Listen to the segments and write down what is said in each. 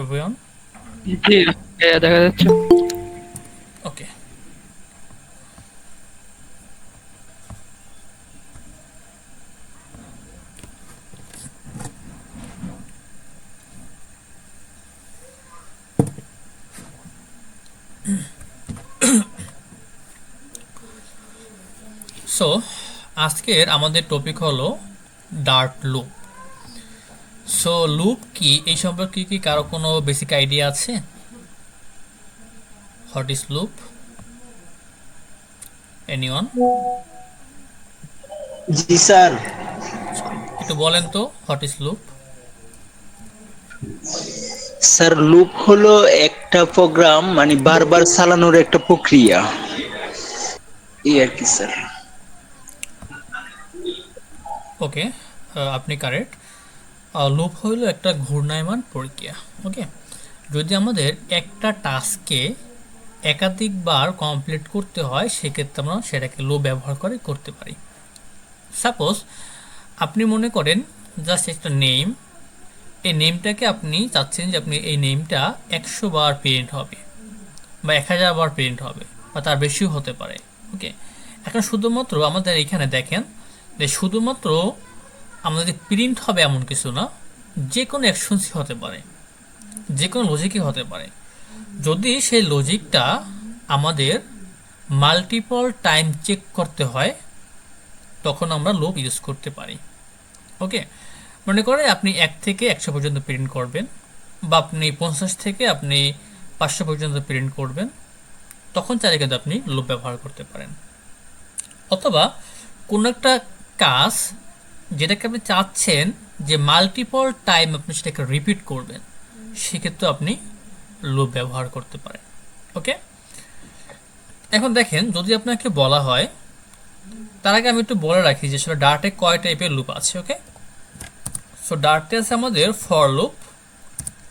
everyone. জি, দেখা যাচ্ছে। Okay. So আজকের আমাদের টপিক হলো ডার্ট লুপ। সো লুপ কি এই সম্পর্কে কি কারো কোনো বেসিক আইডিয়া আছে? What is loop? Anyone? G sir. একটু বলেন তো what is loop? Sir loop হলো একটা প্রোগ্রাম মানে বারবার চালানোর একটা প্রক্রিয়া, এই আর কি স্যার। ওকে, আপনি কারেক্ট। লুপ হলো একটা ঘূর্ণায়মান প্রক্রিয়া। ওকে, যদি আমাদের একটা টাস্ককে একাধিকবার কমপ্লিট করতে হয় সেক্ষেত্রে আমরা সেটাকে লুপ ব্যবহার করে করতে পারি। সাপোজ আপনি মনে করেন জাস্ট একটা নেম, এই নেমটাকে আপনি চাচ্ছেন যে আপনি এই নেমটা 100 বার প্রিন্ট হবে বা 1000 বার প্রিন্ট হবে বা তার বেশিও হতে পারে। ওকে, এখন শুধুমাত্র আমাদের এখানে দেখেন যে শুধুমাত্র আমাদের প্রিন্ট হবে এমন কিছু না, যে কোনো অ্যাকশনসই হতে পারে, যে কোনো লজিকই হতে পারে। যদি সেই লজিকটা আমাদের মাল্টিপল টাইম চেক করতে হয় তখন আমরা লুপ ইউজ করতে পারি। ওকে, মনে করে আপনি 1 থেকে 100 পর্যন্ত প্রিন্ট করবেন বা আপনি 50 থেকে আপনি 500 পর্যন্ত প্রিন্ট করবেন, তখন চাইলে কিন্তু আপনি লুপ ব্যবহার করতে পারেন। অথবা কোনো একটা কাজ যেটাকে আপনি চাচ্ছেন যে মাল্টিপল টাইম আপনি সেটাকে রিপিট করবেন, সেক্ষেত্রে আপনি লুপ ব্যবহার করতে পারেন। ওকে, এখন দেখেন যদি আপনাকে বলা হয়, তার আগে আমি একটু বলে রাখি যে আসলে ডার্টে কয় টাইপের লুপ আছে। ওকে, সো ডার্টে আছে আমাদের ফর লুপ,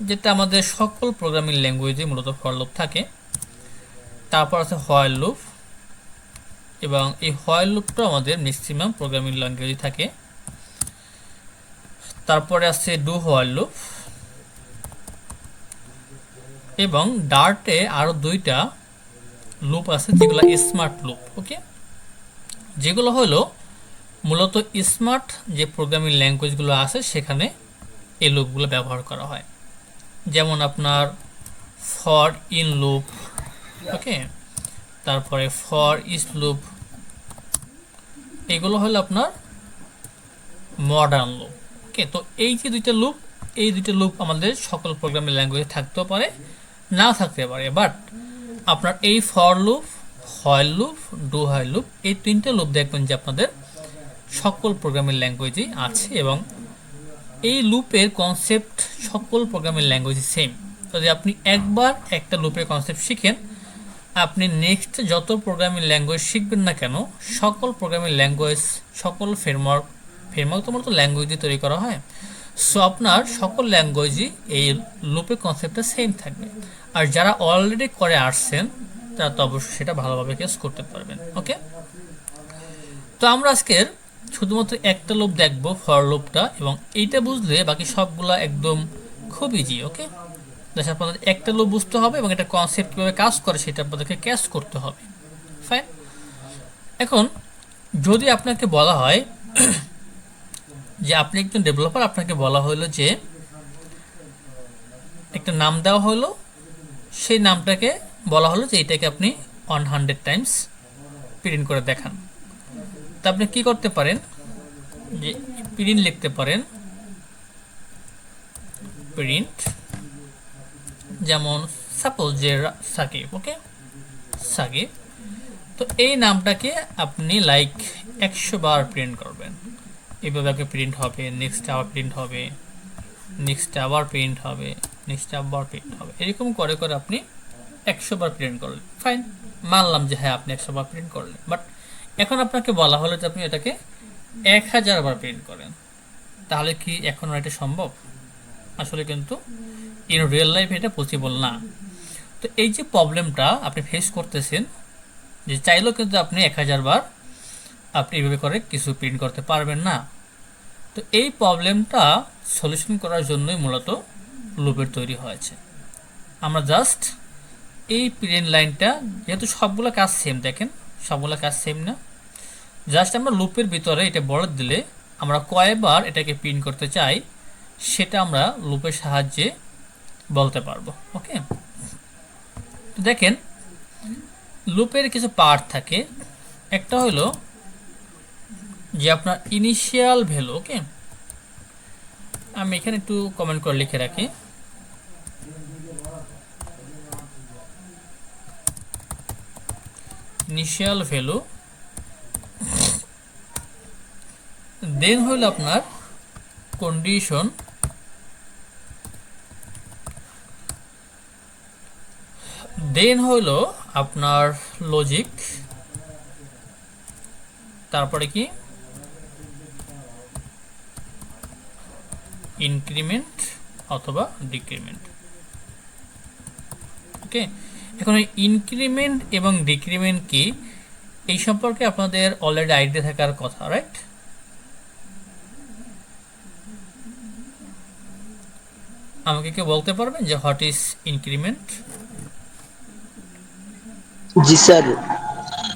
যেটা আমাদের সকল প্রোগ্রামিং ল্যাঙ্গুয়েজে মূলত ফর লুপ থাকে। তারপর আছে হোয়াইল লুপ, এবং এই হোয়াইল লুপটা আমাদের ম্যাক্সিমাম প্রোগ্রামিং ল্যাঙ্গুয়েজে থাকে। তারপরে আছে ডু হোয়াইল লুপ, এবং ডার্টে আরও দুইটা লুপ আছে যেগুলো স্মার্ট লুপ। ওকে, যেগুলো হলো মূলত স্মার্ট যে প্রোগ্রামিং ল্যাঙ্গুয়েজগুলো আছে সেখানে এই লুপগুলো ব্যবহার করা হয়। যেমন আপনার ফর ইন লুপ, ওকে, তারপরে ফর ইচ লুপ, এগুলো হলো আপনার মডার্ন লুপ। ওকে, তো এই যে দুইটা লুপ, এই দুইটা লুপ আমাদের সকল প্রোগ্রামিং ল্যাঙ্গুয়েজে থাকতেও পারে, না থাকতে পারে। বাট আপনার এই for loop, while loop, do while loop, এই তিনটা লুপ দেখবেন যে আপনাদের সকল প্রোগ্রামিং ল্যাঙ্গুয়েজেই আছে, এবং এই লুপের কনসেপ্ট সকল প্রোগ্রামিং ল্যাঙ্গুয়েজে সেম। যদি আপনি একবার একটা লুপের কনসেপ্ট শিখেন, আপনি নেক্সট যত প্রোগ্রামিং ল্যাঙ্গুয়েজ শিখবেন না কেন, সকল প্রোগ্রামিং ল্যাঙ্গুয়েজ, সকল ফ্রেমওয়ার্ক, ফ্রেমওয়ার্ক তো মূলত ল্যাঙ্গুয়েজ দিয়ে তৈরি করা হয়, সো আপনার সকল ল্যাঙ্গুয়েজই এই লুপের কনসেপ্টটা সেম থাকবে। আর যারা অলরেডি করে আসছেন তারা তো অবশ্যই সেটা ভালোভাবে কেস করতে পারবেন। ওকে, তো আমরা আজকের শুধুমাত্র একটা লুপ দেখবো, ফর লুপটা, এবং এইটা বুঝলে বাকি সবগুলা একদম খুব ইজি। ওকে, জাস্ট আপনাদের একটা লুপ বুঝতে হবে এবং এটা কনসেপ্ট কীভাবে কাজ করে সেটা আপনাদেরকে ক্যাচ করতে হবে। ফাইন। এখন যদি আপনাকে বলা হয় যে আপনি একজন ডেভেলপার, আপনাকে বলা হলো যে একটা নাম দেওয়া হলো, সেই নামটাকে বলা হলো যে এটাকে আপনি 100 টাইমস প্রিন্ট করে দেখান। তা আপনি কি করতে পারেন, যে প্রিন্ট লিখতে পারেন, প্রিন্ট, যেমন সাপোজ যে সাকিব। ওকে, সাকিব, তো এই নামটাকে আপনি লাইক 100 বার প্রিন্ট করবেন। এইভাবে আপনাকে প্রিন্ট হবে, নেক্সট আবার প্রিন্ট হবে, নেক্সট আবার প্রিন্ট হবে, নেক্সট আবার প্রিন্ট হবে, এরকম করে করে আপনি 100 বার প্রিন্ট করলেন। ফাইন, মানলাম যে হ্যাঁ আপনি 100 বার প্রিন্ট করলেন। বাট এখন আপনাকে বলা হলো যে আপনি এটাকে 1000 বার প্রিন্ট করেন, তাহলে কি এখন এটা সম্ভব? আসলে কিন্তু ইন রিয়েল লাইফ এটা পসিবল না। তো এই যে প্রবলেমটা আপনি ফেস করতেছেন, যে চাইলেও কিন্তু আপনি 1000 বার আপনি এইভাবে করে কিছু প্রিন্ট করতে পারবেন না। তো এই প্রবলেমটা সলিউশন করার জন্যই মূলত লুপের তৈরি হয়েছে। আমরা জাস্ট এই প্লেন লাইনটা, যেহেতু সবগুলো কাজ সেম, দেখেন সবগুলো কাজ সেম না, জাস্ট আমরা লুপের ভিতরে এটা বলে দিলে আমরা কয়বার এটাকে প্রিন্ট করতে চাই সেটা আমরা লুপের সাহায্যে বলতে পারবো। ওকে, তো দেখেন লুপের কিছু পার্ট থাকে। একটা হলো যে আপনার ইনিশিয়াল ভ্যালু। ওকে, আমি এখানে একটু কমেন্ট করে লিখে রাখি। ইনিশিয়াল ভ্যালু, দেন হইল আপনার কন্ডিশন, দেন হইল আপনার লজিক, তারপরে কি ইনক্রিমেন্ট অথবা ডিক্রিমেন্ট। ওকে, এখন এই ইনক্রিমেন্ট এবং ডিক্রিমেন্ট কি এই সম্পর্কে আপনাদের অলরেডি আইডিয়া থাকার কথা, রাইট? আমাকে কেউ বলতে পারবেন যে what is increment? G sir,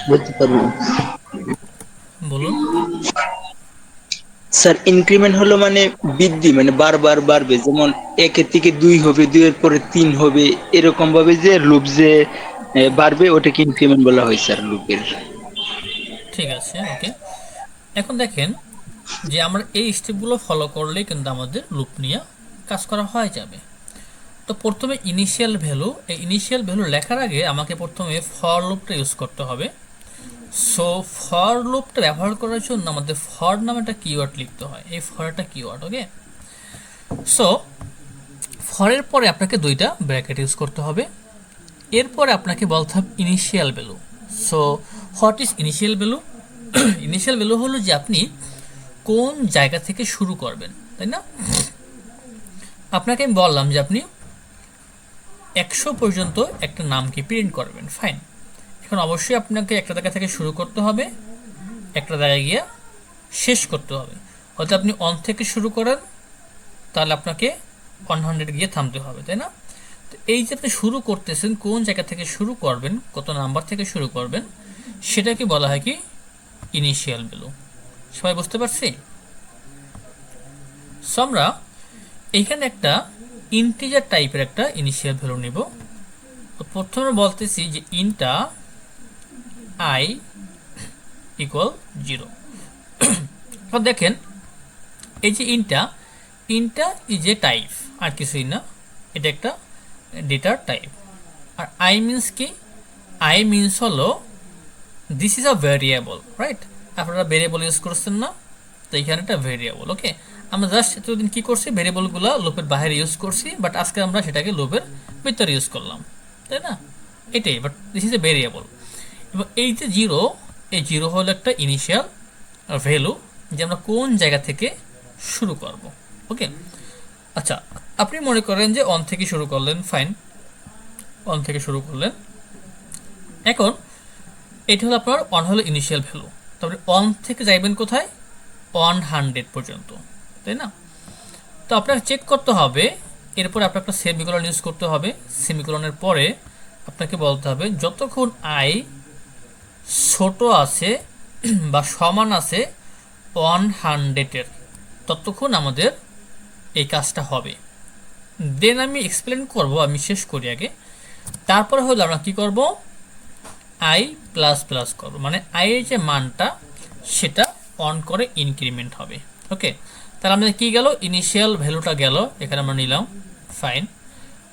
বলতে পারবেন। বলুন। স্যার ইনক্রিমেন্ট হলো মানে বৃদ্ধি, মানে বারবার বাড়বে, যেমন একের থেকে 2 হবে, 2 এর পরে 3 হবে, এরকম ভাবে যে লুপ যে বাড়বে ওটাকে ইনক্রিমেন্ট বলা হয় স্যার লুপের। ঠিক আছে, ওকে। এখন দেখেন যে আমরা এই স্টেপগুলো ফলো করলেই কিন্তু আমাদের লুপ নিয়ে কাজ করা হয়ে যাবে। তো প্রথমে ইনিশিয়াল ভ্যালু, এই ইনিশিয়াল ভ্যালু লেখার আগে আমাকে প্রথমে ফর লুপটা ইউজ করতে হবে। সো ফর লুপটা ব্যবহার করার জন্য আমাদের ফর নামে একটা কিওয়ার্ড লিখতে হয়, এই ফর একটা কিওয়ার্ড। ওকে, সো ফরের পরে আপনাকে দুইটা ব্র্যাকেট ইউজ করতে হবে। এরপরে আপনাকে বলতে হবে initial value. So what is initial value? Initial value হলো যে আপনি কোন জায়গা থেকে শুরু করবেন, তাই না? আপনাকে আমি বললাম যে আপনি 100 পর্যন্ত একটা নামকে প্রিন্ট করবেন, ফাইন। এখন অবশ্যই আপনাকে একটা জায়গা থেকে শুরু করতে হবে, একটা জায়গায় গিয়ে শেষ করতে হবে। হয়তো আপনি 1 থেকে শুরু করেন, তাহলে আপনাকে 100 গিয়ে থামতে হবে, তাই না? তো এই যে আপনি শুরু করতেছেন, কোন জায়গা থেকে শুরু করবেন, কত নাম্বার থেকে শুরু করবেন, সেটাকে বলা হয় কি ইনিশিয়াল ভ্যালু। সবাই বুঝতে পারছি? সো আমরা এইখানে একটা ইন্টিজার টাইপের একটা ইনিশিয়াল ভ্যালু নিব। তো প্রথমে বলতেছি যে ইনটা আই ইকুয়াল 0। এখন দেখেন এই যে ইনটা ইজ এ টাইপ, আর কিছুই না, এটা একটা ডেটার টাইপ। আর আই মিনস কি? আই মিনস হলো this is a variable, right? আপনারা ভ্যারিয়েবল ইউজ করছেন না, তো এখানে একটা ভ্যারিয়েবল। ওকে, আমরা জাস্ট এতদিন কি করছি, ভ্যারিয়েবলগুলো লুপের বাইরে ইউজ করছি, বাট আজকে আমরা সেটাকে লুপের ভিতরে ইউজ করলাম, তাই না? এটাই, but this is a variable. এবং এই যে 0, এই 0 হলো একটা ইনিশিয়াল ভ্যালু, যে আমরা কোন জায়গা থেকে শুরু করব। ওকে, আচ্ছা, আপনি মনে করেন যে 1 থেকে শুরু করলেন, ফাইন, 1 থেকে শুরু করলেন। এখন এটা হলো আপনার 1 হলো ইনিশিয়াল ভ্যালু, তারপরে 1 থেকে যাইবেন কোথায়? 100 পর্যন্ত, তাই না? তো আপনাকে চেক করতে হবে, এরপরে আপনার একটা সেমিকোলন ইউজ করতে হবে। সেমিকোলনের পরে আপনাকে বলতে হবে যতক্ষণ আই ছোট আছে বা সমান আছে 100-এর, ততক্ষণ আমাদের এই কাজটা হবে। দেন আমি এক্সপ্লেন করব, আমি শেষ করি আগে। তারপরে হলো আমরা কি করব, আই প্লাস প্লাস করবো, মানে আই এর যে মানটা সেটা অন করে ইনক্রিমেন্ট হবে। ওকে, তাহলে আমাদের কি গেল, ইনিশিয়াল ভ্যালুটা গেল, এখানে আমরা নিলাম, ফাইন।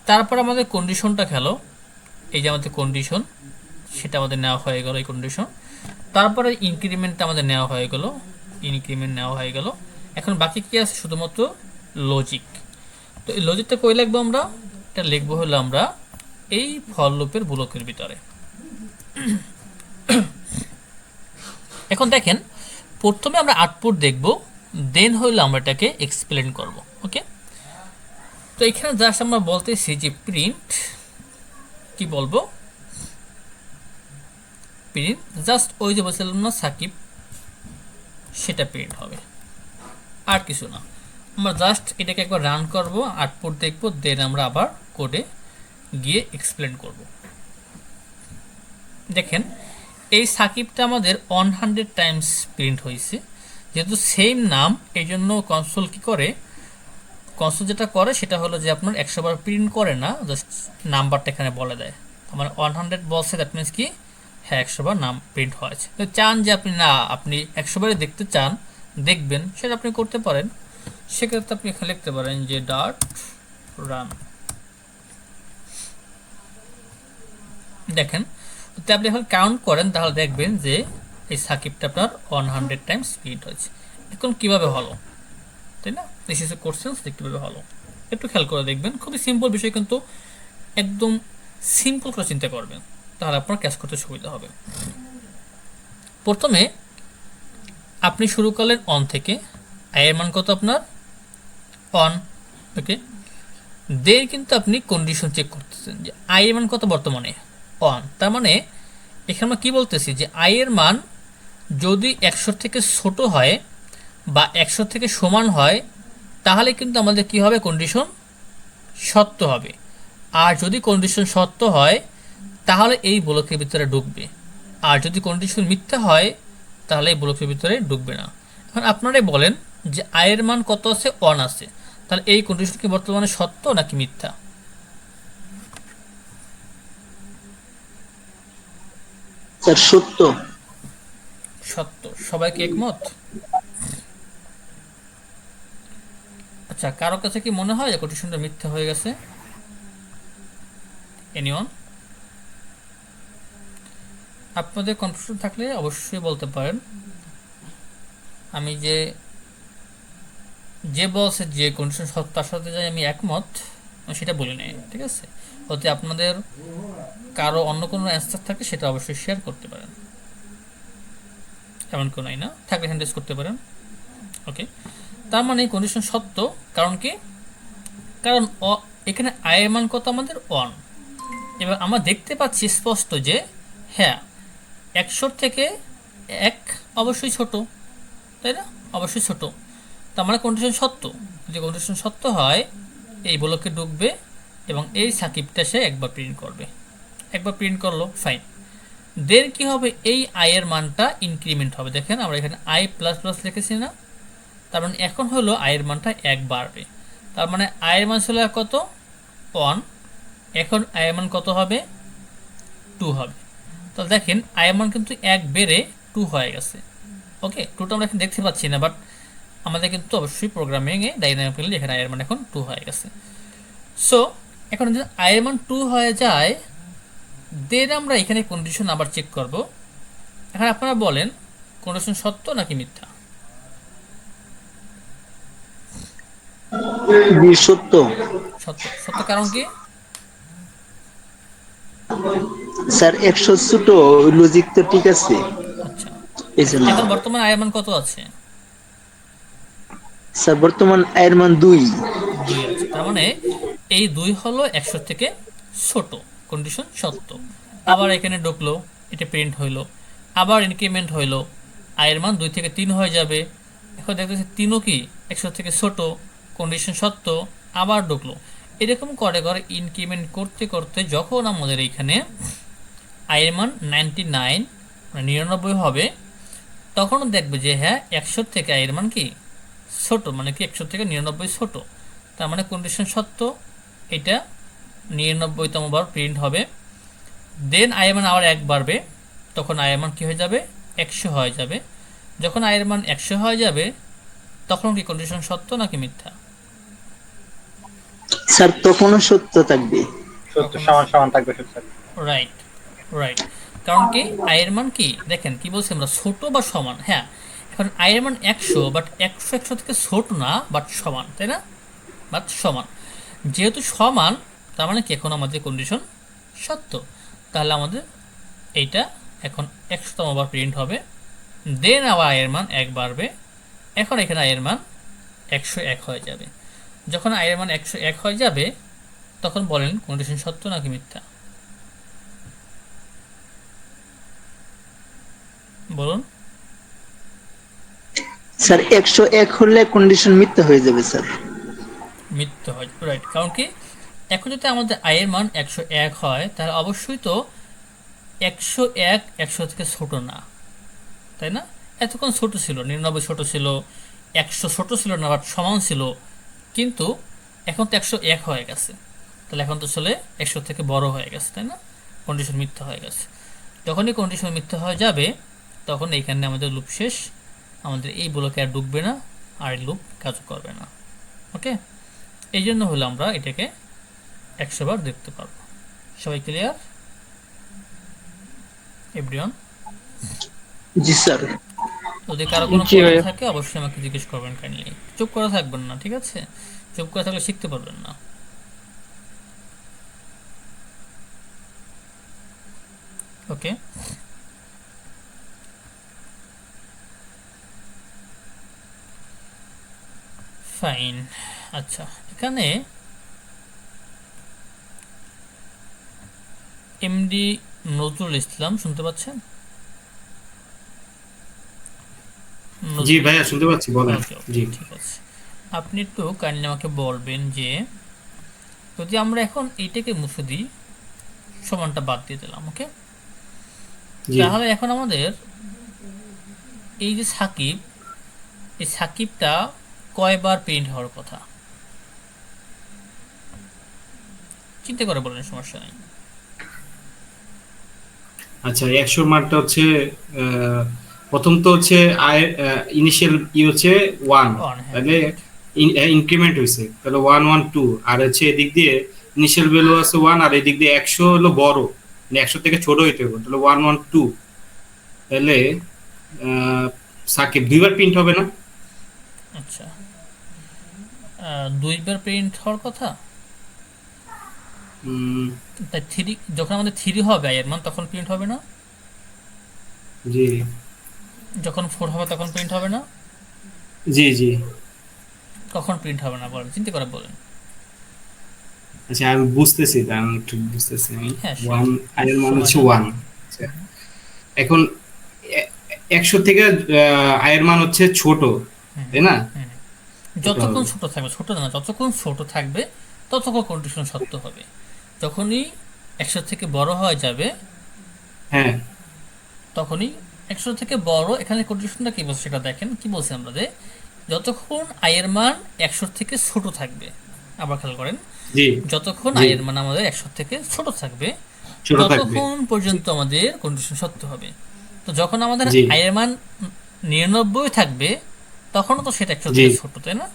তারপর আমাদের কন্ডিশনটা গেল, এই যে আমাদের কন্ডিশন, সেটা আমাদের নেওয়া হয়ে গেল, এই কন্ডিশন। তারপরে ইনক্রিমেন্টটা আমাদের নেওয়া হয়ে গেল, ইনক্রিমেন্ট নেওয়া হয়ে গেল। এখন বাকি কি আছে, শুধুমাত্র লজিক। তো এই লজিকটা কই লিখবো আমরা? এটা লিখবো হলো আমরা এই ফর লুপের ব্লকের ভিতরে। এখন দেখেন প্রথমে আমরা আউটপুট দেখব, দেন হইলে আমরা এটাকে এক্সপ্লেন করব। ওকে, তো এখানে জাস্ট আমরা বলতেছি যে প্রিন্ট, কি বলবো, প্রিন্ট জাস্ট ওই যে বলছিলাম না সাকিব, সেটা প্রিন্ট হবে, আর কিছু না। আমরা জাস্ট এটাকে একবার রান করব, আউটপুট দেখব, দেন আমরা আবার কোডে গিয়ে এক্সপ্লেন করব। দেখেন এই সাকিবটা আমাদের 100 টাইমস প্রিন্ট হয়েছে, যেহেতু সেম নাম এই জন্য কনসোল কি করে, কনসোল যেটা করে সেটা হলো যে আপনার 100 বার প্রিন্ট করে না, জাস্ট নাম্বারটা এখানে বলে দেয়। মানে 100 বলছে, দ্যাট মিনস কি হ্যাঁ 100 বার নাম প্রিন্ট হয়েছে। তো চান যে আপনি না আপনি 100 বারে দেখতে চান, দেখবেন, সেটা আপনি করতে পারেন। সেক্ষেত্রে আপনি এখানে লিখতে পারেন যে ডট রান। দেখেন যদি আপনি এখন কাউন্ট করেন তাহলে দেখবেন যে এই সাকিবটা আপনার 100 টাইমস প্রিন্ট হয়েছে। এখন কিভাবে হলো, তাই না? দিস ইজ এ কোশ্চেন, কিভাবে হলো একটু খেয়াল করে দেখবেন। খুবই সিম্পল বিষয়, কিন্তু একদম সিম্পল করে চিন্তা করবেন, তাহলে আপনার ক্যাশ করতে সুবিধা হবে। প্রথমে আপনি শুরু করলেন অন থেকে, আয়ের মান কত আপনার অন, ওকে। দেন কিন্তু আপনি কন্ডিশন চেক করতেছেন যে আয়ের মান কত বর্তমানে অন। তার মানে এখানে আমরা কি বলতেছি যে আয়ের মান যদি 100 থেকে ছোট হয় বা 100 থেকে সমান হয়, তাহলে কিন্তু আমাদের কি হবে, কন্ডিশন সত্য হবে। আর যদি কন্ডিশন সত্য হয় তাহলে এই ব্লকের ভিতরে ঢুকবে, আর যদি কন্ডিশন মিথ্যা হয় তাহলে এই ব্লকের ভিতরে ঢুকবে না। এখন আপনারাই বলেন যে আয়ের মান কত আছে, অন আছে, তাহলে এই কন্ডিশন কি বর্তমানে সত্য নাকি মিথ্যা? স্যার সত্য। সত্য। সবাই কি একমত? আচ্ছা, কারো কাছে কি মনে হয় যে কন্ডিশনটা মিথ্যা হয়ে গেছে? এনিওয়ান? আপনাদের কনফিউশন থাকলে অবশ্যই বলতে পারেন। আমি যে বলছে যে কন্ডিশন সত্য তার সাথে যে আমি একমত আমি সেটা বলি নাই, ঠিক আছে? হতে আপনাদের কারো অন্য কোনো অ্যান্সার থাকে সেটা অবশ্যই শেয়ার করতে পারেন, এমন কোনো নাই, না থাকলে হ্যান্ডেস করতে পারেন, ওকে। তার মানে কন্ডিশন সত্য, কারণ কি, কারণ এখানে আয়ের মান কত আমাদের অন। এবার আমরা দেখতে পাচ্ছি স্পষ্ট যে হ্যাঁ 100 থেকে 1 অবশ্যই ছোট, তাই না? অবশ্যই ছোট। তার মানে কন্ডিশন সত্য। যদি কন্ডিশন সত্য হয় এই ব্লকে ঢুকবে এবং এই সাকিবটা সে একবার প্রিন্ট করবে। একবার প্রিন্ট করলো, ফাইন। দেন কি হবে, এই আয়ের মানটা ইনক্রিমেন্ট হবে। দেখেন আমরা এখানে আই প্লাস প্লাস লিখেছি না, তার মানে এখন হলো আয়ের মানটা 1 বাড়বে। তার মানে আয়ের মান ছিল কত, 1, এখন আয়ের মান কত হবে, 2 হবে। তাহলে দেখেন আয়ের মান কিন্তু 1 বেড়ে 2 হয়ে গেছে, ওকে। 2টা আমরা এখন দেখতে পাচ্ছি না, বাট আমাদের কিন্তু অবশ্যই প্রোগ্রামিংয়ে ডাইনামিক্যালি এখানে আয়ের মান এখন 2 হয়ে গেছে। সো এখন যদি আয়ের মান 2 হয়ে যায়, দেন আমরা এখানে কন্ডিশন আবার চেক করব। এখন আপনারা বলেন কন্ডিশন সত্য নাকি মিথ্যা? জি সত্য। সত্য। সত্য কারণ কি? স্যার 100 ছোট, লজিক তো ঠিক আছে আচ্ছা, এই জন্য। এখন বর্তমানে আয়ের মান কত আছে? স্যার বর্তমান আয়ের মান 2। 2 আছে, তার মানে এই 2 হলো 100 থেকে ছোট, কন্ডিশন সত্য। আবার এখানে ঢুকলো, এটা প্রিন্ট হইলো, আবার ইনক্রিমেন্ট হইলো, আয়ের মান 2 থেকে 3 হয়ে যাবে। এখন দেখতেছি 3ও কি 100 থেকে ছোট, কন্ডিশন সত্য, আবার ঢুকলো। এরকম করে করে ইনক্রিমেন্ট করতে করতে যখন আমাদের এইখানে আয়ের মান 99 মানে 99 হবে, তখন দেখবে যে হ্যাঁ 100 থেকে আয়ের মান কি ছোট, মানে কি 100 থেকে 99 ছোট। তার মানে কন্ডিশন সত্য, এটা 99তম বার প্রিন্ট হবে। দেন আয়ের মান আবার 1 বাড়বে, তখন আয়ের মান কি হয়ে যাবে, 100 হয়ে যাবে। যখন আয়ের মান 100 হয়ে যাবে তখন কি কন্ডিশন সত্য নাকি মিথ্যা? স্যার তখনও সত্য থাকবে। সত্য সমান সমান থাকবে সত্য। Right, right. কারণ কি আয়ের মান কি, দেখেন কি বলছি আমরা, ছোট বা সমান। হ্যাঁ, এখন আয়ের মান 100, বাট 100 থেকে ছোট না, বাট সমান, তাই না? বাট সমান, যেহেতু সমান তার মানে কি এখন আমাদের কন্ডিশন সত্য। তাহলে আমাদের এইটা এখন 100তম বার প্রিন্ট হবে। দেন আবার আয়ের মান 1 বাড়বে, এখন এখানে আয়ের মান 101 হয়ে যাবে। যখন আয়ের মান 101 হয়ে যাবে তখন বলেন কন্ডিশন সত্য নাকি মিথ্যা? বলুন। স্যার 101 হলে কন্ডিশন মিথ্যা হয়ে যাবে স্যার। মিথ্যা হয়, রাইট। কারণ কি, এখন যদি আমাদের আয়ের মান 101 হয়, তাহলে অবশ্যই তো 101 100 থেকে ছোট না, তাই না? এতক্ষণ ছোট ছিল, 99 ছোট ছিল, 100 ছোট ছিল না, বাট সমান ছিল। কিন্তু এখন তো 101 হয়ে গেছে, তাহলে এখন তো চলে 100 থেকে বড় হয়ে গেছে, তাই না? কন্ডিশন মিথ্যা হয়ে গেছে। যখনই কন্ডিশন মিথ্যা হয়ে যাবে, তখন এইখানে আমাদের লুপ শেষ, আমাদের এই ব্লকে আর ঢুকবে না, আর লুপ কাজ করবে না। ওকে, এই জন্য হলো আমরা এটাকে 100 বার দেখতে পারবো। সবাই ক্লিয়ার এভরিওয়ান? জি স্যার। যদি কারো কোনো জি প্রশ্ন ভাইয়া। থাকে অবশ্যই আমাকে জিজ্ঞেস করবেন কাইন্ডলি। চুপ করে থাকবেন না, ঠিক আছে? চুপ করে থাকলে শিখতে পারবেন না। ওকে, ফাইন। আচ্ছা, এখানে এমডি নজরুল ইসলাম শুনতে পাচ্ছেন? জি নজরুল ভাইয়া ইসলাম, শুনতে পাচ্ছি, বলেন। ওকে ওকে, জি ঠিক আছে। আপনি একটু কাইন্ডলি আমাকে বলবেন যে যদি আমরা এখন এইটাকে মুছে দিই, সমানটা বাদ দিয়ে দিলাম, ওকে, জি তাহলে এখন আমাদের এই যে সাকিব, এই সাকিবটা কয়বার প্রিন্ট হওয়ার কথা? চিন্তা করে বলেন, সমস্যা নেই। আচ্ছা, 100 মার্কটা হচ্ছে আহ, প্রথম তো হচ্ছে আয়ের ইনিশিয়াল হচ্ছে 1, অন, হ্যাঁ, তাহলে রাইট। ইনক্রিমেন্ট হয়েছে, তাহলে 1 1 2, আর হচ্ছে এদিক দিয়ে ইনিশিয়াল ভ্যালু আছে 1, আর এদিক দিয়ে 100 হলো বড়, মানে 100 থেকে ছোট হইতে হবে, তাহলে 1 1 2। তাহলে আহ, সাকিব দুইবার প্রিন্ট হবে না? আচ্ছা, দুইবার প্রিন্ট হওয়ার কথা। উম, তাই থ্রি, যখন আমাদের থ্রি হবে এর মান, তখন প্রিন্ট হবে না? জি যখন ফোর হবে তখন প্রিন্ট হবে না? জি জি। কখন প্রিন্ট হবে না বলেন, চিন্তা করে বলেন। আচ্ছা, আমি বুঝতেছি, আমি একটু বুঝতেছি। আমি হ্যাঁ, শিওর, 1 আয়ের মান সময় হচ্ছে নেন। 1। এখন 100 থেকে আয়ের মান হচ্ছে ছোট, তাই না? ছোট যতক্ষণ হবে। ছোট থাকবে, ছোট না, যতক্ষণ ছোট থাকবে ততক্ষণ কন্ডিশন সত্য হবে। যখনই 100 থেকে বড় হয়ে যাবে, হ্যাঁ তখনই 100 থেকে বড়, এখানে কন্ডিশনটা কি বলছে সেটা দেখেন। কি বলছে আমরা, যে যতক্ষণ আয়ের মান 100 থেকে ছোট থাকবে, আবার খেয়াল করেন, জি যতক্ষণ জি, আয়ের মান আমাদের 100 থেকে ছোট থাকবে, ছোট থাকবে। ততক্ষণ পর্যন্ত আমাদের কন্ডিশন সত্য হবে। তো যখন আমাদের জি আয়ের মান 99 থাকবে, তখনও তো সেটা 100 জি থেকে ছোট, তাই না?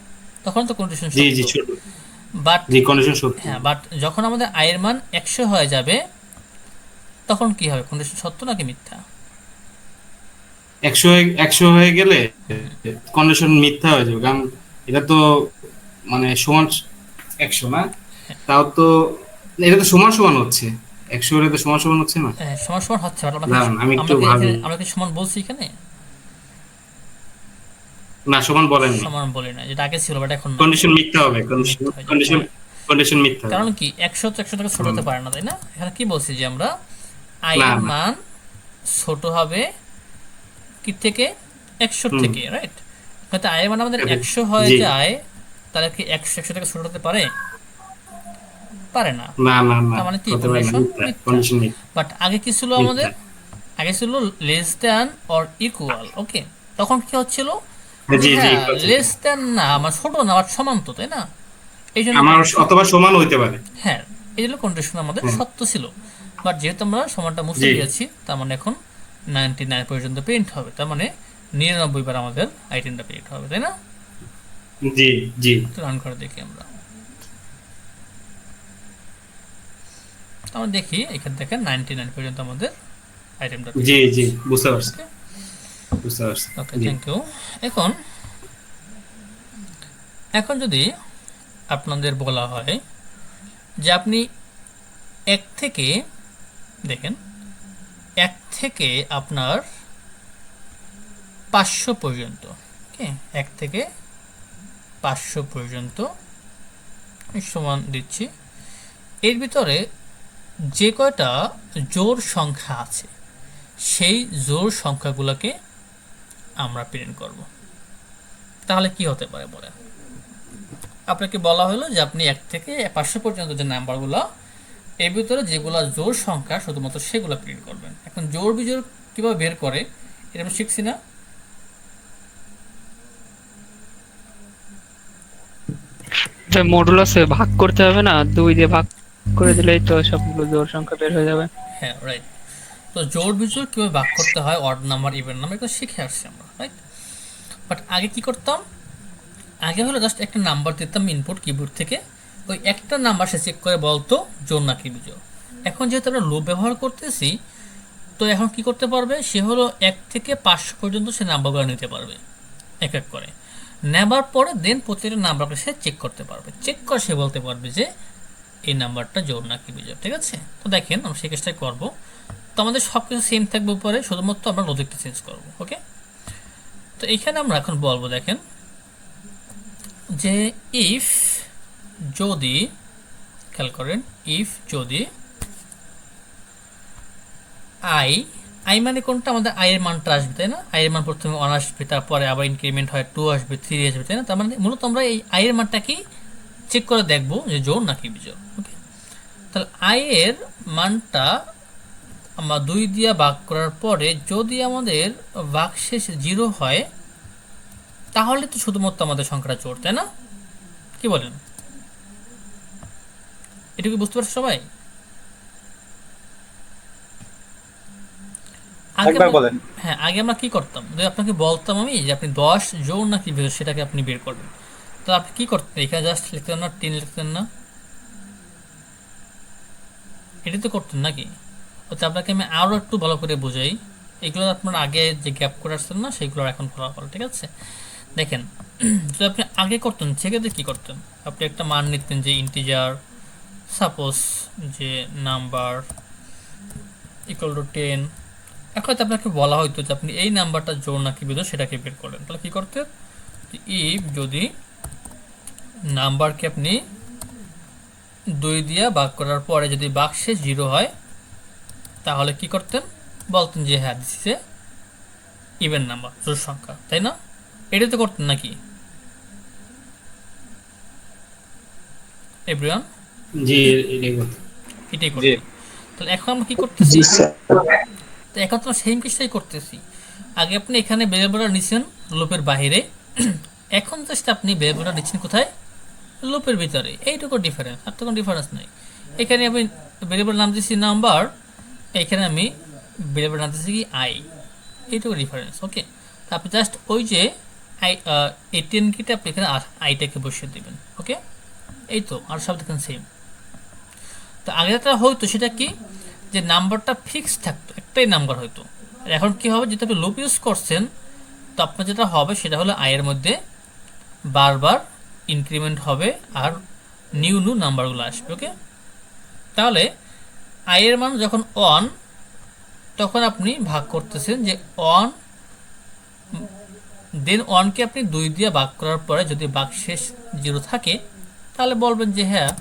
তখন তো কন্ডিশন জি সত্য। জি, ছোট। বাট, জি, কন্ডিশন সত্য। হ্যাঁ, বাট যখন আমাদের আয়ের মান 100 হয়ে যাবে, তখন কি হবে? কন্ডিশন সত্য নাকি মিথ্যা? 100 হয়ে গেলে কন্ডিশন মিথ্যা হয়ে যাবে, কারণ এটা তো মানে সমান 100 না, তাও তো এটা তো সমান সমান হচ্ছে, 100 হলে তো সমান সমান হচ্ছে না। হ্যাঁ, সমান সমান হচ্ছে, but দাঁড়ান, আমি একটু আমরা কি ভাবি। এখানে, আমরা কি সমান বলছি এখানে? না, সমান বলেননি। সমান বলি না, যেটা আগে ছিল বাট এখন না, কন্ডিশন মিথ্যা হবে, কন্ডিশন মিথ্যা হয়ে যাবে, কন্ডিশন হ্যাঁ। কন্ডিশন মিথ্যা হবে। কারণ কি, 100 তো 100 থেকে ছোট হুম। হতে পারে না, তাই না? এখানে কি বলছি, যে আমরা না আয়ের না। মান ছোট হবে কি থেকে? 100 হুম। থেকে, রাইট? হয়তো আয়ের মান আমাদের 100 হয়ে জি। যায়, তাহলে কি 100 থেকে ছোট হতে পারে? পারে না। না না না, তার মানে কি, হতে পারে না, কন্ডিশন মিথ্যা, মিথ্যা। কন্ডিশন মিথ্যা। বাট আগে কি ছিল আমাদের? মিথ্যা। আগে ছিল লেস দ্যান অর ইকুয়াল, ওকে। তখন কি হচ্ছিল, যে জি জি, হ্যাঁ, করছে। লেস দ্যান না, আমার ছোট না, বাট সমান তো, তাই না? এই জন্য আমার কন্ডিশন, অথবা সমান হইতে পারে। হ্যাঁ, এই জন্য কন্ডিশন আমাদের হ্যাঁ। সত্য ছিল। বাট যেহেতু আমরা সমানটা মুছে জি দিয়েছি, তার মানে এখন 99 পর্যন্ত প্রিন্ট হবে, তার মানে 99 বার আমাদের আইটেমটা প্রিন্ট হবে, তাই না? জি জি রান করে দেখি আমরা। আমরা দেখি এখান থেকে 99 পর্যন্ত আমাদের আইটেমটা প্রিন্ট জি জি, হচ্ছে। বুঝতে পারছি, ওকে বুঝতে পারছি। ওকে, জি থ্যাংক ইউ। এখন, এখন যদি আপনাদের বলা হয় যে আপনি এক থেকে, দেখেন, 1 থেকে আপনার 500 পর্যন্ত, ওকে, 1 থেকে 500 পর্যন্ত আমি সমান দিচ্ছি, এর ভিতরে যে কয়টা জোড় সংখ্যা আছে, সেই জোড় সংখ্যাগুলোকে আমরা প্রিন্ট করব। তাহলে কি হতে পারে বলেন? আপনাকে বলা হলো যে আপনি 1 থেকে 500 পর্যন্ত যে নাম্বারগুলো এর ভিতরে যেগুলো জোড় সংখ্যা শুধুমাত্র সেগুলো প্রিন্ট করবেন। এখন জোড় বিজোড় কিভাবে বের করে এটা আমরা শিখছি না? মডুলাসে ভাগ করতে হবে না, 2 দিয়ে ভাগ করে দিলেই তো সবগুলো জোড় সংখ্যা বের হয়ে যাবে। হ্যাঁ, রাইট। তো জোড় বিজোড় কিভাবে ভাগ করতে হয়, অড নাম্বার ইভেন নাম্বার, এগুলো শিখে আসছি আমরা, রাইট? বাট আগে কি করতাম? আগে হলো জাস্ট একটা নাম্বার দিতাম ইনপুট কিবোর্ড থেকে, ওই একটা নাম্বার সে চেক করে বলতো জোড় নাকি বিজোড়। এখন যেহেতু আমরা লুপ ব্যবহার করতেছি, তো এখন কি করতে পারবে? সে হলো 1 থেকে 500 পর্যন্ত সে নাম্বারগুলো নিতে পারবে এক এক করে। নেবার পরে দেন প্রতিটা নাম্বারকে সে চেক করতে পারবে। চেক করে সে বলতে পারবে যে এই নাম্বারটা জোড় নাকি বিজোড়, ঠিক আছে? তো দেখেন আমরা সেই কাজটাই করবো। তো আমাদের সব কিছু সেম থাকবে উপরে, শুধুমাত্র আমরা লজিকটা চেঞ্জ করবো। ওকে, তো এইখানে আমরা এখন বলবো, দেখেন যে ইফ যদি, খেয়াল করেন, ইফ যদি আই, আই মানে কোনটা? আমাদের আই এর মানটা আসবে, তাই না? আই এর মান প্রথমে 1 আসবে, তারপরে আবার ইনক্রিমেন্ট হয় 2 আসবে, 3 আসবে, তাই না? তার মানে মূলত আমরা এই আই এর মানটা কি চেক করে দেখবো যে জোড় নাকি বিজোড়। ওকে, তাহলে আই এর মানটা আমরা 2 দিয়ে ভাগ করার পরে যদি আমাদের ভাগশেষ 0 হয়, তাহলে তো শুধুমাত্র আমাদের সংখ্যাটা জোড়, তাই না? কি বলেন? এটা কি বুঝতে পারছো সবাই? আগে একবার বলেন। হ্যাঁ, আগে আমরা কি করতাম? যদি আপনাকে বলতাম আমি যে আপনি 10 জোড় নাকি বিজোড় সেটাকে আপনি বের করবেন, তো আপনি কি করতেন? এখানে জাস্ট লিখতেন না, 10 লিখতেন না? এটাই তো করতেন নাকি? আচ্ছা, আপনাকে আমি আরও একটু ভালো করে বোঝাই। এগুলো আপনার আগে যে গ্যাপ করে আসতেন না, সেইগুলো এখন ফলাফল, ঠিক আছে? দেখেন, যদি আপনি আগে করতেন সেক্ষেত্রে কী করতেন? আপনি একটা মান নিতেন যে ইন্টিজার, সাপোজ যে নাম্বার ইকুয়াল টু 10। এখন হয়তো আপনাকে বলা হয়তো যে আপনি এই নাম্বারটা জোড় নাকি বিজোড় সেটাকে বের করেন, তাহলে কী করতেন? ইফ যদি নাম্বারকে আপনি 2 দিয়ে ভাগ করার পরে যদি ভাগশেষ 0 হয়, তাহলে কি করতেন? বলতেন যে হ্যাঁ, this is a even number, জোড় সংখ্যা, তাই না? এটা তো করতেন নাকি এভরিওয়ান? জি, এটাই কথা। এটাই জি করতেন। তাহলে এখন আমরা কি করতেছি? জি স্যার। তো এখন তো সেম কিছুই করতেছি। আগে আপনি এখানে ভেরিয়েবলটা নিচ্ছেন লুপের বাইরে, এখন জাস্ট আপনি ভেরিয়েবলটা নিচ্ছেন কোথায়? লুপের ভিতরে। এইটুকু ডিফারেন্স, আর তো কোনো ডিফারেন্স নেই। এখানে আমি ভেরিয়েবল নাম দিচ্ছি নাম্বার, এখানে আমি ভেরিয়েবল নাম দিচ্ছি কি আই, এইটুকু ডিফারেন্স। ওকে, তো আপনি জাস্ট ওই যে আই, এই 10 কিটা আপনি এখানে আইটাকে বসিয়ে দেবেন। ওকে, এই তো, আর সব দেখেন সেম। তো আগে যেটা হয়তো সেটা কি, যে নাম্বারটা ফিক্স থাকতো, একটাই নাম্বার হয়তো। আর এখন কি হবে, যেহেতু আপনি লুপ ইউজ করছেন, তো আপনার যেটা হবে সেটা হলো আয়ের মধ্যে বারবার ইনক্রিমেন্ট হবে আর নিউ নিউ নাম্বারগুলো আসবে। ওকে, তাহলে আয়ের মান যখন 1, তখন আপনি ভাগ করতেছেন যে 1, দেন 1কে আপনি 2 দিয়ে ভাগ করার পরে যদি ভাগশেষ 0 থাকে, তাহলে বলবেন যে হ্যাঁ,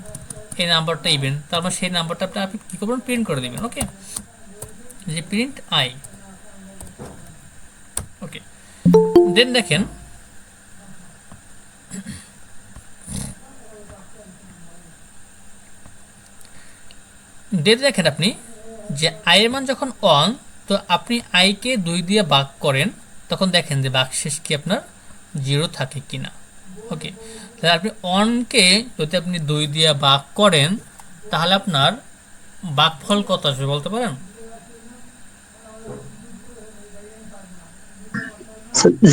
এই নাম্বারটা ইভেন। তার মানে সেই নাম্বারটা আপনি কী করবেন? প্রিন্ট করে দেবেন। ওকে, যে প্রিন্ট আই। ওকে, দেন দেখেন, দেখেন আপনি যে আয়ের মান যখন 1, তো আপনি আইকে 2 দিয়ে ভাগ করেন, তখন দেখেন যে ভাগশেষ কি আপনার 0 থাকে কিনা। ওকে, তাহলে আপনি 1কে যদি আপনি 2 দিয়ে ভাগ করেন, তাহলে আপনার ভাগফল কত আসবে বলতে পারেন?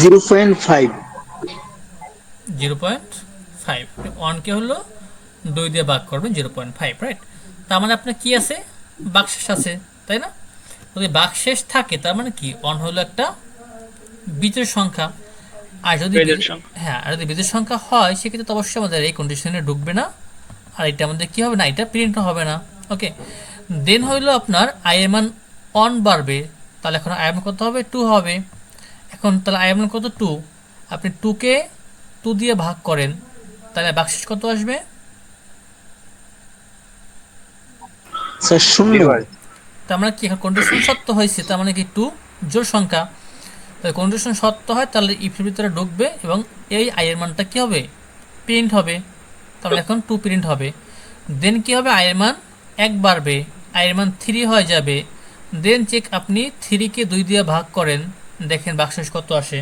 0.5। 0.5। 1কে হলো 2 দিয়ে ভাগ করবেন 0.5, রাইট? তার মানে আপনার কি আছে? ভাগশেষ আছে, তাই না? যদি ভাগশেষ থাকে তার মানে কি 1 হলো একটা বিজোড় সংখ্যা। আর যদি বেজোড় সংখ্যা। হ্যাঁ, আর যদি বিজোড় সংখ্যা হয় সেক্ষেত্রে তো অবশ্যই আমাদের এই কন্ডিশনে ঢুকবে না, আর এটা আমাদের কি হবে না, এটা প্রিন্ট হবে না। ওকে, দেন হইলো আপনার আই এর মান 1 বাড়বে, তাহলে এখন আই এর মান কত হবে? 2 হবে। এখন তাহলে আই এর মান কত? 2। আপনি 2কে 2 দিয়ে ভাগ করেন, তাহলে ভাগশেষ কত আসবে? স্যার শূন্য। zero আসবে। তার মানে কি এখন কন্ডিশন সত্য হয়েছে, তার মানে কি 2 জোড় সংখ্যা। তো কন্ডিশন সত্য হয় তাহলে ইফের ভিতরে ঢুকবে এবং এই আই এর মানটা কী হবে, প্রিন্ট হবে। তাহলে এখন 2 প্রিন্ট হবে। দেন কী হবে, আই এর মান 1 বাড়বে, আই এর মান 3 হয়ে যাবে। দেন চেক আপনি 3-কে 2 দিয়ে ভাগ করেন, দেখেন বাক্সেস কত আসে,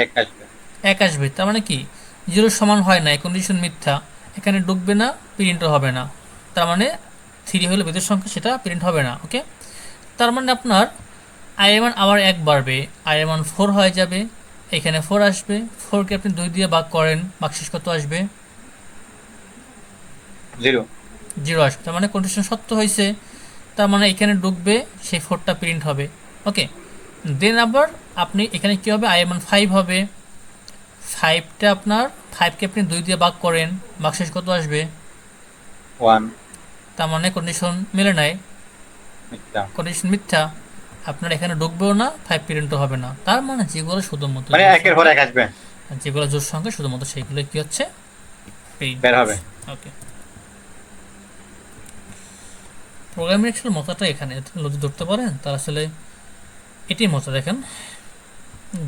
1 আসবে। 1 আসবে। তার মানে কি 0 সমান হয় না, এই কন্ডিশন মিথ্যা, এখানে ঢুকবে না, প্রিন্টও হবে না। তার মানে 3 হলো বিজোড় সংখ্যা, সেটা প্রিন্ট হবে না। ওকে, তার মানে আপনার আই এর মান আবার 1 বাড়বে, আই এর মান 4 হয়ে যাবে, এখানে 4 আসবে। 4-কে আপনি 2 দিয়ে ভাগ করেন, বাক্সেস কত আসবে, 0 আসবে। তার মানে কন্ডিশন সত্য হয়েছে, তার মানে এখানে ঢুকবে, সেই 4টা প্রিন্ট হবে। ওকে, দেন আবার আপনি এখানে কী হবে, আই এর মান 5 হবে, 5টা আপনার 5-কে আপনি 2 দিয়ে ভাগ করেন, বাক্সেস কত আসবে, 1 তার মানে কন্ডিশন মেলে নাই, মিথ্যা। কন্ডিশন মিথ্যা, আপনার এখানে ঢুকবেও না, 5 প্রিন্টও হবে না। তার মানে যেগুলো শুধুমাত্র মানে 1 এর পর 1 আসবে, যেগুলো জোড় সংখ্যা শুধুমাত্র সেইগুলো কি হচ্ছে, প্রিন্ট বের হবে। ওকে, প্রোগ্রামের অ্যাকচুয়াল মজাটা এখানে যদি ধরতে পারেন তার আসলে এটাই মজা। দেখেন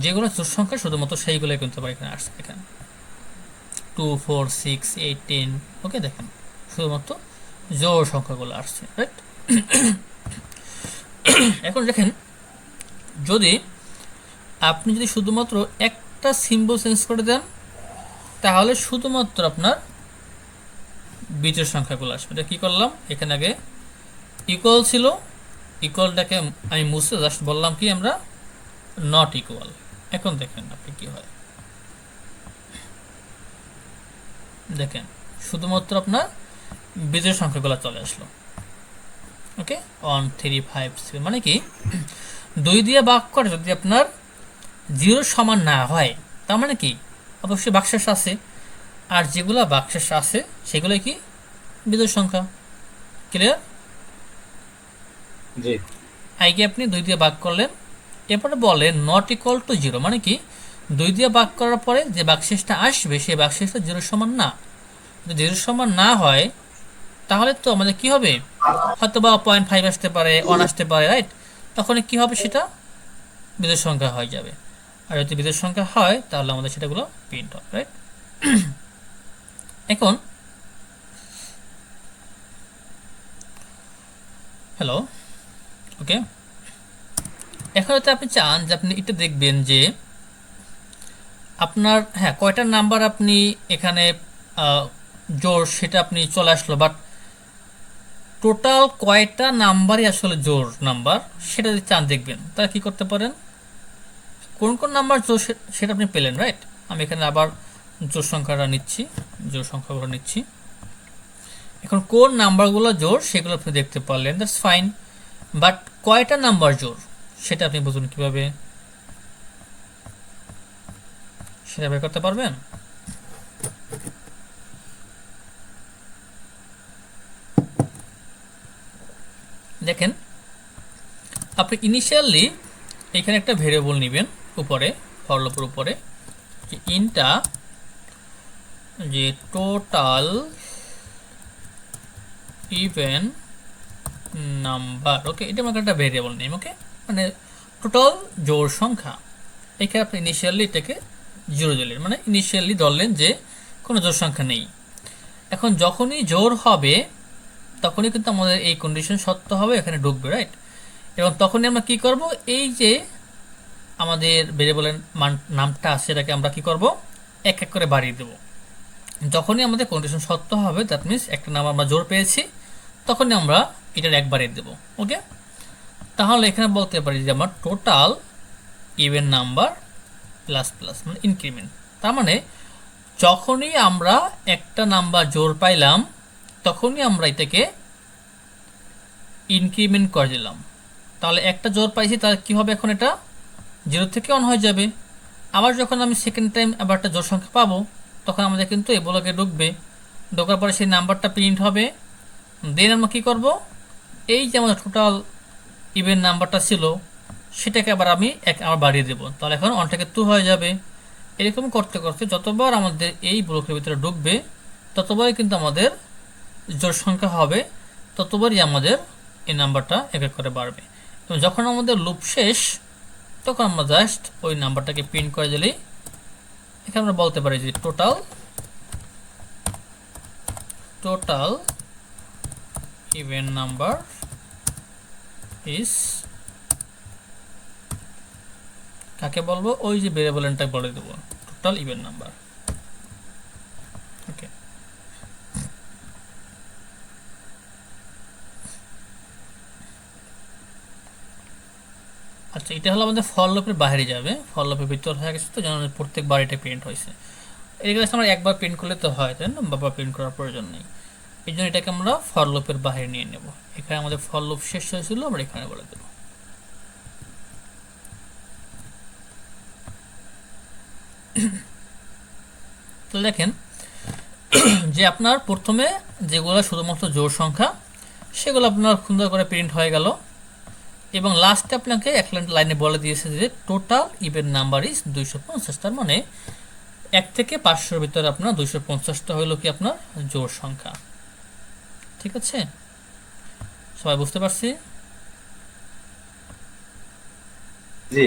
যেগুলো জোড় সংখ্যা শুধুমাত্র সেইগুলোই কিন্তু আবার এখানে আসছে, এখানে 2 4 6 8 10। ওকে, দেখেন শুধুমাত্র জোড় সংখ্যাগুলো আসছে, রাইট। এখন দেখেন যদি আপনি যদি শুধুমাত্র একটা সিম্বল চেঞ্জ করে দেন তাহলে শুধুমাত্র আপনার বিজোড় সংখ্যাগুলো আসবে। এটা কী করলাম, এখানে আগে ইকুয়াল ছিল, ইকুয়ালটাকে আমি মুছে জাস্ট বললাম কি আমরা নট ইকুয়াল। এখন দেখেন আপনি কি হয়, দেখেন শুধুমাত্র আপনার বিজোড় সংখ্যাগুলো চলে আসলো। ওকে, 1 3 5 6 মানে কি 2 দিয়ে ভাগ করে যদি আপনার 0 সমান না হয় তার মানে কি অবশ্যই বাক্সেস আছে, আর যেগুলো বাক্সেস আছে সেগুলো কি বিজোড় সংখ্যা। ক্লিয়ার? জি, আইকে আপনি 2 দিয়ে ভাগ করলেন, এরপরে বলেন নট ইকুয়াল টু 0 মানে কি 2 দিয়ে ভাগ করার পরে যে বাক্সেসটা আসবে সেই বাক্সেসটা 0 সমান না। যদি 0 সমান না হয় তাহলে তো আমাদের কি হবে, হয়তো বা 0.5 আসতে পারে, 1 আসতে পারে, রাইট। তখন কি হবে, সেটা বিজোড় সংখ্যা হয়ে যাবে। আর যদি বিজোড় সংখ্যা হয় তাহলে আমাদের সেটাগুলো প্রিন্ট হবে, রাইট। এখন হ্যালো, ওকে, এখন যদি আপনি চান যে আপনি এটা দেখবেন যে আপনার হ্যাঁ কয়টা নাম্বার আপনি এখানে জোড় সেটা আপনি চলে আসলো, বাট টোটাল কয়টা নাম্বারই আসলে জোড় নাম্বার সেটা যদি চান দেখবেন তাহলে কী করতে পারেন, কোন কোন নাম্বার জোড় সেটা আপনি পেলেন, রাইট। আমি এখানে আবার জোড় সংখ্যাটা নিচ্ছি, জোড় সংখ্যাগুলো নিচ্ছি। এখন কোন নাম্বারগুলো জোড় সেগুলো আপনি দেখতে পারলেন, দ্যাটস ফাইন, বাট কয়টা নাম্বার জোড় সেটা আপনি বুঝুন কীভাবে, সেটা বের করতে পারবেন। দেখেন আপনি ইনিশিয়ালি এখানে একটা ভেরিয়েবল নেবেন উপরে, ফর লুপের উপরে, যে ইনটা যে টোটাল ইভেন নাম্বার। ওকে, এটা আমাকে একটা ভেরিয়েবল নেম, ওকে, মানে টোটাল জোড় সংখ্যা। এখানে আপনি ইনিশিয়ালি এটাকে 0 দিলেন, মানে ইনিশিয়ালি ধরলেন যে কোনো জোড় সংখ্যা নেই। এখন যখনই জোড় হবে তখনই কিন্তু আমাদের এই কন্ডিশন সত্য হবে, এখানে ঢুকবে, রাইট। এবং তখনই আমরা কি করব, এই যে আমাদের ভেরিয়েবলের নামটা আছে সেটাকে আমরা কি করব, এক এক করে বাড়িয়ে দেব। যখনই আমাদের কন্ডিশন সত্য হবে, দ্যাট মিনস একটা নাম আমরা জোড় পেয়েছি, তখনই আমরা এটার এক বাড়িয়ে দেব। ওকে, তাহলে এখানে বলতে পারি যে আমার total even number plus plus মানে ইনক্রিমেন্ট। তার মানে যখনই আমরা একটা নাম্বার জোড় পাইলাম তখনই আমরা এটাকে ইনক্রিমেন্ট করে দিলাম। তাহলে একটা জোড় পাইছি, তাহলে কী হবে, এখন এটা 0 থেকে 1 হয়ে যাবে। আবার যখন আমি সেকেন্ড টাইম আবার একটা জোড় সংখ্যা পাবো তখন আমাদের কিন্তু এই ব্লকে ঢুকবে, ঢোকার পরে সেই নাম্বারটা প্রিন্ট হবে। দেন আমরা কী করব, এই যে আমাদের টোটাল ইভেন নাম্বারটা ছিল সেটাকে আবার আমি আবার বাড়িয়ে দেবো, তাহলে এখন 1 থেকে 2 হয়ে যাবে। এরকম করতে করতে যতবার আমাদের এই ব্লকের ভিতরে ঢুকবে ততবারই কিন্তু আমাদের জোড় সংখ্যা হবে, ততবারই আমাদের এই নাম্বারটা এক এক করে বাড়বে। এবং যখন আমাদের লুপ শেষ তখন আমরা জাস্ট ওই নাম্বারটাকে প্রিন্ট করে দিলেই এখানে আমরা বলতে পারি যে টোটাল ইভেন নাম্বার ইজ, কাকে বলবো, ওই যে ভেরিয়েবলটা বলে দেবো টোটাল ইভেন নাম্বার। ওকে, আচ্ছা এটা হলো আমাদের ফর লুপের বাইরে যাবে, ফর লুপের ভিতর হয়ে গেছে, তো যেন প্রত্যেকবার এটা প্রিন্ট হয়েছে। এই কাজ আমরা একবার প্রিন্ট করলে তো হয়, তাই না, বারবার প্রিন্ট করার প্রয়োজন নেই। এই জন্য এটাকে আমরা ফর লুপের বাইরে নিয়ে নেব। এখানে আমাদের ফর লুপ শেষ হয়েছিল, আমরা এখানে বলে দেব। তো দেখেন যে আপনার প্রথমে যেগুলো শুধুমাত্র জোড় সংখ্যা সেগুলো আপনার সুন্দর করে প্রিন্ট হয়ে গেল, এবং লাস্টে আপনাকে এক লাইনে বলে দিয়েছে যে টোটাল ইভেন নাম্বার ইজ 250। তার মানে 1 থেকে 500-র ভিতরে আপনার 250টা হলো কি আপনার জোড় সংখ্যা। ঠিক আছে, সবাই বুঝতে পারছি? জি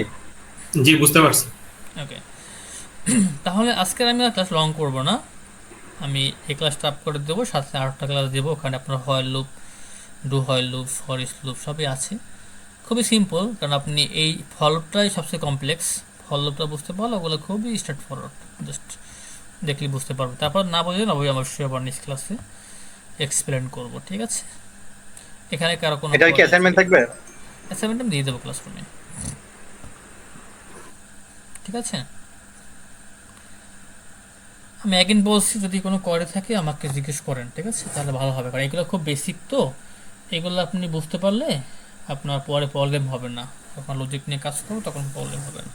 জি বুঝতে পারছি। ওকে, তাহলে আজকের আমি আর ক্লাস লং করব না, আমি এই ক্লাসটা আপ করে দেবো, সাথে আরেকটা ক্লাস দেবো, ওখানে আপনার হয় লুপ, ডু হয় লুপ, ফর ইচ লুপ সবই আছে। খুবই সিম্পল, কারণ আপনি এই ফর লুপটাই সবচেয়ে কমপ্লেক্স। ফর লুপটা বুঝতে পারলে ওগুলো খুবই স্ট্রেট ফরওয়ার্ড, জাস্ট দেখলে বুঝতে পারবে। তারপর না বুঝলেন অবশ্যই আবার নেক্সট ক্লাসে এক্সপ্লেন করব। ঠিক আছে, এখানে কারো কোনো এটা কি অ্যাসাইনমেন্ট থাকবে? অ্যাসাইনমেন্ট আমি দিয়ে দেবো ক্লাসরুমে। ঠিক আছে, আমি একদিন বলছি যদি কোনো করে থাকে আমাকে জিজ্ঞেস করেন, ঠিক আছে, তাহলে ভালো হবে, কারণ এগুলো খুব বেসিক, তো এগুলো আপনি বুঝতে পারলে আপনার পরে প্রবলেম হবে না, যখন লজিক নিয়ে কাজ করবো তখন প্রবলেম হবে না।